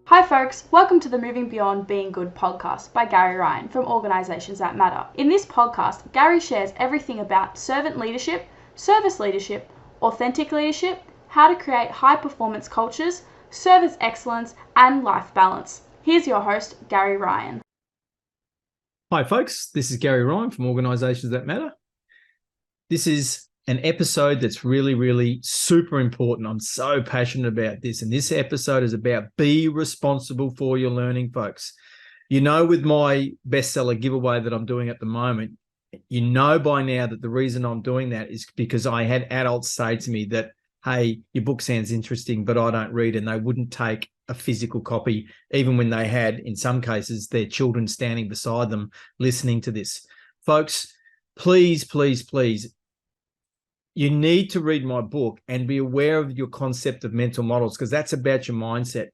Hi folks, welcome to the Moving Beyond Being Good podcast by Gary Ryan from Organisations That Matter. In this podcast, Gary shares everything about servant leadership, service leadership, authentic leadership, how to create high performance cultures, service excellence, and life balance. Here's your host, Gary Ryan. Hi folks, this is Gary Ryan from Organisations That Matter. This is an episode that's really super important. I'm so passionate about this. And this episode is about be responsible for your learning, folks. You know, with my bestseller giveaway that I'm doing at the moment, you know by now that the reason I'm doing that is because I had adults say to me that, hey, your book sounds interesting, but I don't read, and they wouldn't take a physical copy, even when they had, in some cases, their children standing beside them listening to this. Folks, please, you need to read my book and be aware of your concept of mental models, because that's about your mindset.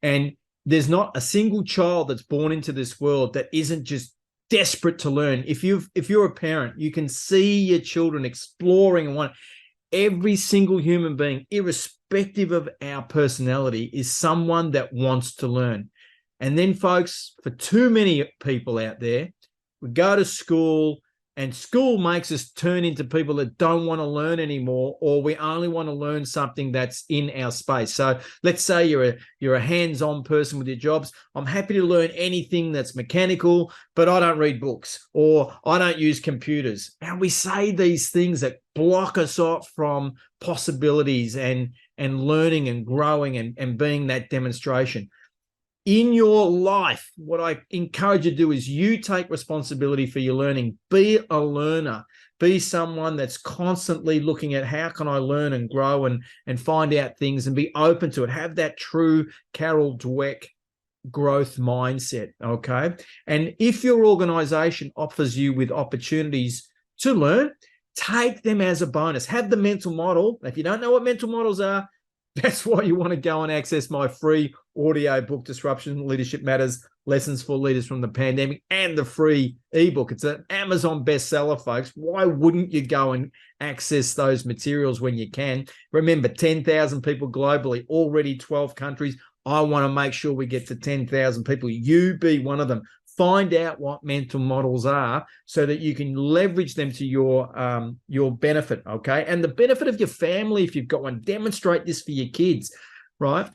And there's not a single child that's born into this world that isn't just desperate to learn. If you're a parent, you can see your children exploring and want. Every single human being, irrespective of our personality, is someone that wants to learn. And then, folks, for too many people out there, we go to school and school makes us turn into people that don't want to learn anymore, or we only want to learn something that's in our space. So let's say you're a hands-on person with your jobs. I'm happy to learn anything that's mechanical, but I don't read books, or I don't use computers. And we say these things that block us off from possibilities and learning and growing and being that demonstration. In your life, what I encourage you to do is you take responsibility for your learning. Be a learner. Be someone that's constantly looking at how can I learn and grow and find out things and be open to it. Have that true Carol Dweck growth mindset, okay? And if your organization offers you with opportunities to learn, take them as a bonus. Have the mental model. If you don't know what mental models are, that's why you want to go and access my free audio book, Disruption Leadership Matters, Lessons for Leaders from the Pandemic, and the free ebook. It's an Amazon bestseller, folks. Why wouldn't you go and access those materials when you can? Remember, 10,000 people globally, already 12 countries. I want to make sure we get to 10,000 people. You be one of them. Find out what mental models are so that you can leverage them to your benefit, okay? And the benefit of your family, if you've got one, demonstrate this for your kids, right?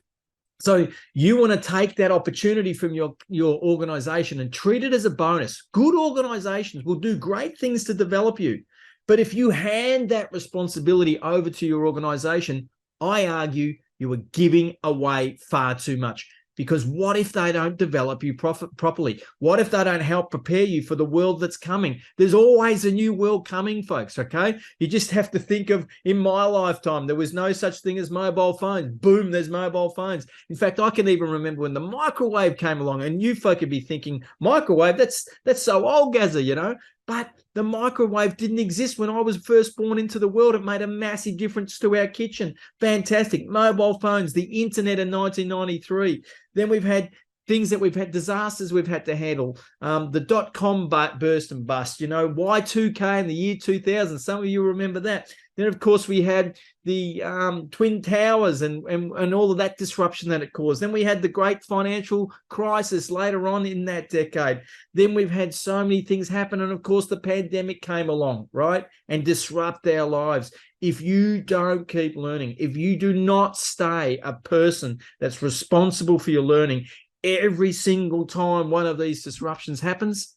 So you want to take that opportunity from your organization and treat it as a bonus. Good organizations will do great things to develop you. But if you hand that responsibility over to your organization, I argue you are giving away far too much. Because what if they don't develop you properly? What if they don't help prepare you for the world that's coming? There's always a new world coming, folks, okay? You just have to think of, in my lifetime, there was no such thing as mobile phones. Boom, there's mobile phones. In fact, I can even remember when the microwave came along, and you folk could be thinking, microwave, that's so old, Gazza, you know? But the microwave didn't exist when I was first born into the world. It made a massive difference to our kitchen. Fantastic. Mobile phones, the internet in 1993. Then we've had things that we've had, disasters we've had to handle. The dot-com burst and bust, you know, Y2K in the year 2000. Some of you remember that. Then, of course, we had the Twin Towers and all of that disruption that it caused. Then we had the great financial crisis later on in that decade. Then we've had so many things happen. And, of course, the pandemic came along, right, and disrupt our lives. If you don't keep learning, if you do not stay a person that's responsible for your learning, every single time one of these disruptions happens,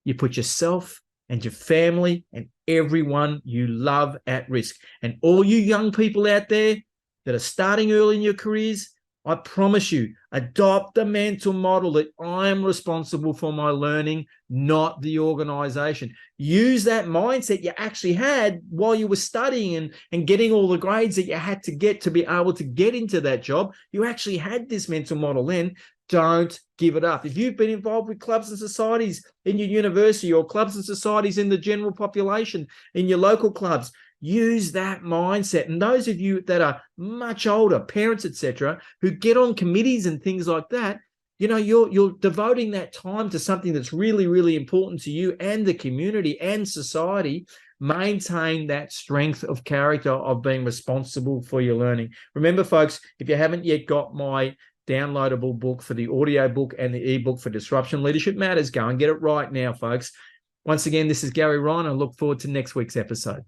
you put yourself and your family and everyone you love at risk. And all you young people out there that are starting early in your careers, I promise you, adopt the mental model that I am responsible for my learning, not the organization. Use that mindset you actually had while you were studying and getting all the grades that you had to get to be able to get into that job. You actually had this mental model then. Don't give it up. If you've been involved with clubs and societies in your university, or clubs and societies in the general population, in your local clubs, use that mindset. And those of you that are much older, parents, etc., who get on committees and things like that, you know, you're devoting that time to something that's really important to you and the community and society. Maintain that strength of character of being responsible for your learning. Remember, folks, if you haven't yet got my downloadable book for the audio book and the ebook for Disruption Leadership Matters. Go and get it right now, folks. Once again, this is Gary Ryan. I look forward to next week's episode.